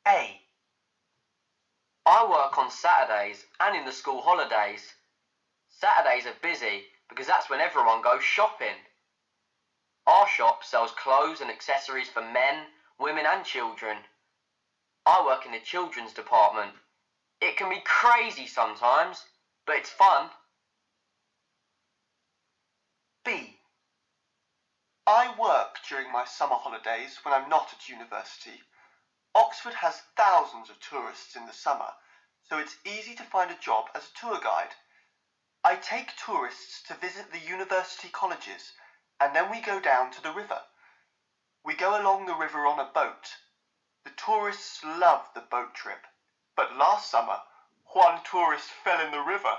A. I work on Saturdays and in the school holidays. Saturdays are busy because that's when everyone goes shopping. Our shop sells clothes and accessories for men, women and children. I work in the children's department. It can be crazy sometimes, but it's fun. B. I work during my summer holidays when I'm not at university. Oxford has thousands of tourists in the summer, so it's easy to find a job as a tour guide. I take tourists to visit the university colleges, and then we go down to the river. We go along the river on a boat. The tourists love the boat trip, but last summer, one tourist fell in the river.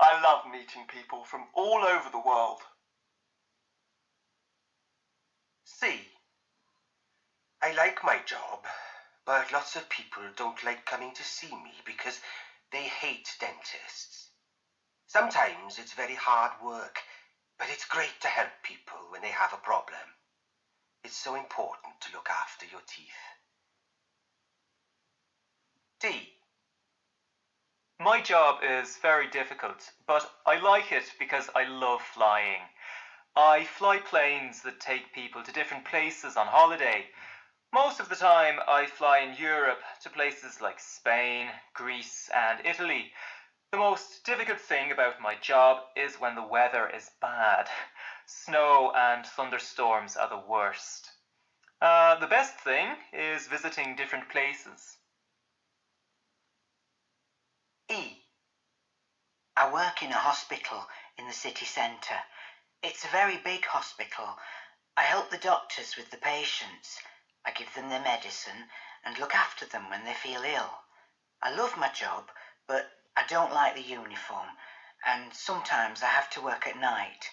I love meeting people from all over the world. C. I like my job, but lots of people don't like coming to see me because they hate dentists. Sometimes it's very hard work, but it's great to help people when they have a problem. It's so important to look after your teeth. D. My job is very difficult, but I like it because I love flying. I fly planes that take people to different places on holiday. Most of the time I fly in Europe to places like Spain, Greece and Italy. The most difficult thing about my job is when the weather is bad. Snow and thunderstorms are the worst. The best thing is visiting different places. E. I work in a hospital in the city centre. It's a very big hospital. I help the doctors with the patients. I give them their medicine and look after them when they feel ill. I love my job, but I don't like the uniform, and sometimes I have to work at night.